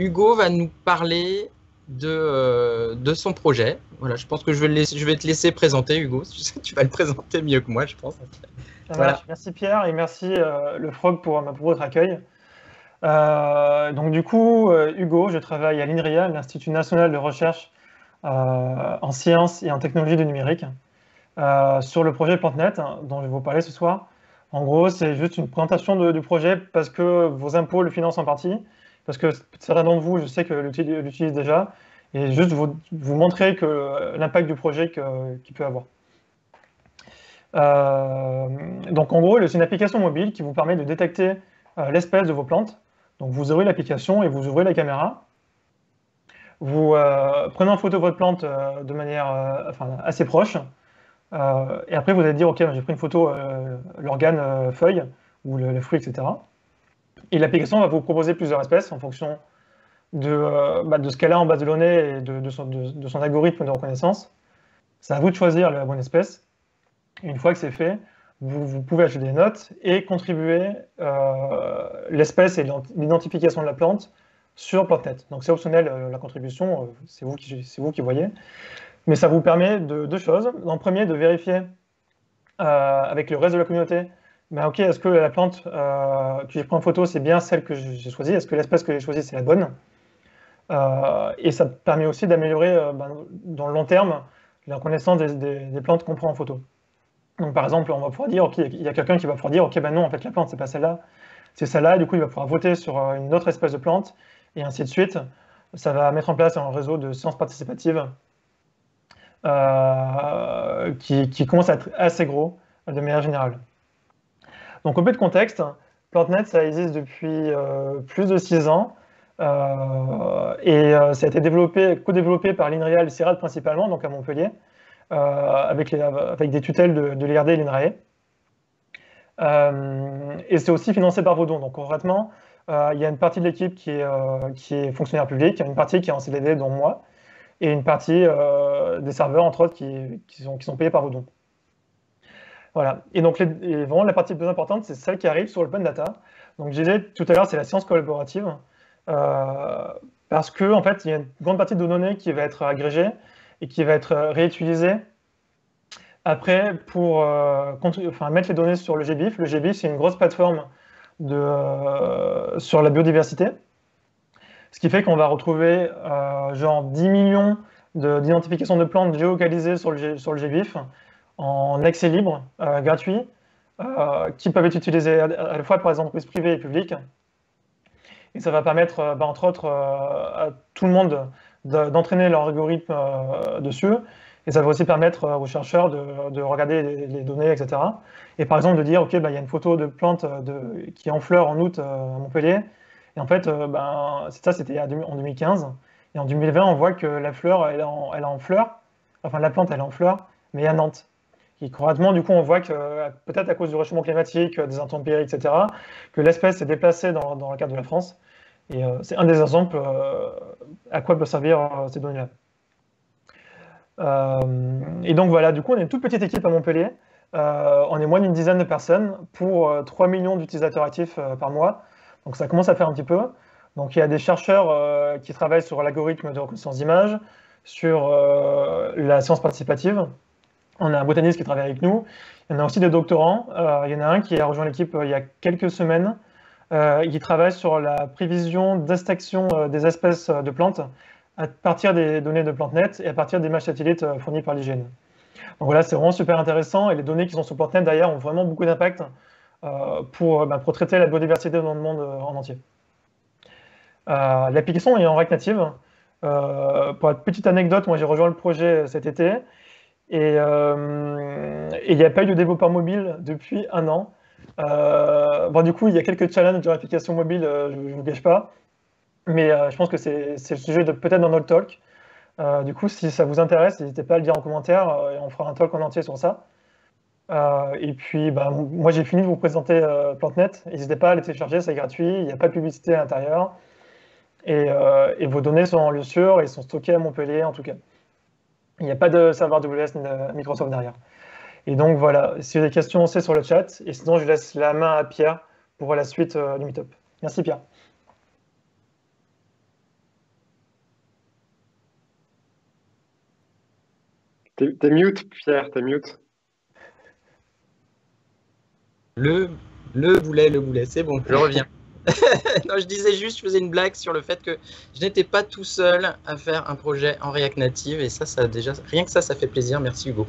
Hugo va nous parler de son projet. Voilà, je pense que je vais te laisser présenter, Hugo. Tu vas le présenter mieux que moi, je pense. Ça Voilà. marche. Merci Pierre et merci le Frog pour votre accueil. Donc du coup, Hugo, je travaille à l'INRIA, l'Institut national de recherche en sciences et en technologie du numérique, sur le projet PlantNet dont je vais vous parler ce soir. En gros, c'est juste une présentation du projet parce que vos impôts le financent en partie, parce que certains d'entre vous, je sais que l'utilisent déjà, et juste vous montrer que l'impact du projet qu'il peut avoir. Donc en gros, c'est une application mobile qui vous permet de détecter l'espèce de vos plantes. Donc vous ouvrez l'application et vous ouvrez la caméra. Vous prenez en photo votre plante de manière assez proche. Et après, vous allez dire, OK, j'ai pris une photo, l'organe feuille ou le fruit, etc. Et l'application va vous proposer plusieurs espèces en fonction de ce qu'elle a en base de données et de son algorithme de reconnaissance. C'est à vous de choisir la bonne espèce. Et une fois que c'est fait, vous pouvez ajouter des notes et contribuer l'espèce et l'identification de la plante sur PlantNet. Donc c'est optionnel la contribution, c'est vous qui voyez. Mais ça vous permet de deux choses. En premier, de vérifier avec le reste de la communauté, ben ok, est-ce que la plante que j'ai pris en photo, c'est bien celle que j'ai choisie? Est-ce que l'espèce que j'ai choisie, c'est la bonne? Et ça permet aussi d'améliorer dans le long terme la connaissance des plantes qu'on prend en photo. Donc par exemple, on va pouvoir dire, ok, il y a quelqu'un qui va pouvoir dire, ok, ben non, en fait la plante c'est pas celle-là, c'est celle-là, et du coup il va pouvoir voter sur une autre espèce de plante, et ainsi de suite. Ça va mettre en place un réseau de sciences participatives qui commence à être assez gros de manière générale. Donc au peu de contexte, PlantNet ça existe depuis plus de 6 ans, et ça a été co-développé par l'INRIA et le CIRAD principalement, donc à Montpellier, avec des tutelles de l'IRD et l'INRAE. Et c'est aussi financé par vos dons. Donc concrètement, il y a une partie de l'équipe qui est fonctionnaire public, il y a une partie qui est en CDD, dont moi, et une partie des serveurs, entre autres, qui sont payés par vos dons. Voilà. Et donc vraiment la partie la plus importante, c'est celle qui arrive sur l'open data. Donc je disais tout à l'heure, c'est la science collaborative, parce que en fait, il y a une grande partie de données qui va être agrégée et qui va être réutilisée après pour mettre les données sur le GBIF. Le GBIF, c'est une grosse plateforme sur la biodiversité, ce qui fait qu'on va retrouver genre 10 millions d'identifications de plantes géolocalisées sur le GBIF en accès libre, gratuit, qui peuvent être utilisées à la fois par les entreprises privées et publiques. Et ça va permettre, entre autres, à tout le monde d'entraîner leur algorithme dessus. Et ça va aussi permettre aux chercheurs de regarder les données, etc. Et par exemple de dire, OK, il y a une photo de plante qui est en fleurs en août à Montpellier. Et en fait, c'était en 2015. Et en 2020, on voit que la fleur, elle est en fleurs. Enfin, la plante, elle est en fleurs, mais à Nantes. Et concrètement, du coup, on voit que peut-être à cause du réchauffement climatique, des intempéries, etc., que l'espèce s'est déplacée dans le cadre de la France. Et c'est un des exemples à quoi peuvent servir ces données-là. Et donc voilà, du coup, on est une toute petite équipe à Montpellier. On est moins d'une dizaine de personnes pour 3 millions d'utilisateurs actifs par mois. Donc ça commence à faire un petit peu. Donc il y a des chercheurs qui travaillent sur l'algorithme de reconnaissance d'images, sur la science participative. On a un botaniste qui travaille avec nous. Il y en a aussi des doctorants. Il y en a un qui a rejoint l'équipe il y a quelques semaines, qui travaille sur la prévision d'extinction des espèces de plantes à partir des données de PlantNet et à partir des images satellites fournies par l'IGN. Donc voilà, c'est vraiment super intéressant et les données qui sont sur PlantNet d'ailleurs ont vraiment beaucoup d'impact pour traiter la biodiversité dans le monde en entier. L'application est en React Native. Pour une petite anecdote, moi j'ai rejoint le projet cet été et il n'y a pas eu de développeur mobile depuis 1 an. Du coup, il y a quelques challenges de l'application mobile, je ne vous gâche pas, mais je pense que c'est le sujet de peut-être dans notre talk. Du coup, si ça vous intéresse, n'hésitez pas à le dire en commentaire et on fera un talk en entier sur ça. Et puis, moi j'ai fini de vous présenter PlantNet. N'hésitez pas à le télécharger, c'est gratuit, il n'y a pas de publicité à l'intérieur. Et vos données sont en lieu sûr et sont stockées à Montpellier en tout cas. Il n'y a pas de serveur AWS ni de Microsoft derrière. Et donc voilà, si vous avez des questions, c'est sur le chat. Et sinon, je laisse la main à Pierre pour la suite du meet-up. Merci Pierre. T'es mute, Pierre, t'es mute. Le boulet, c'est bon, je reviens. Non, je disais juste, je faisais une blague sur le fait que je n'étais pas tout seul à faire un projet en React Native et ça déjà, rien que ça fait plaisir. Merci Hugo.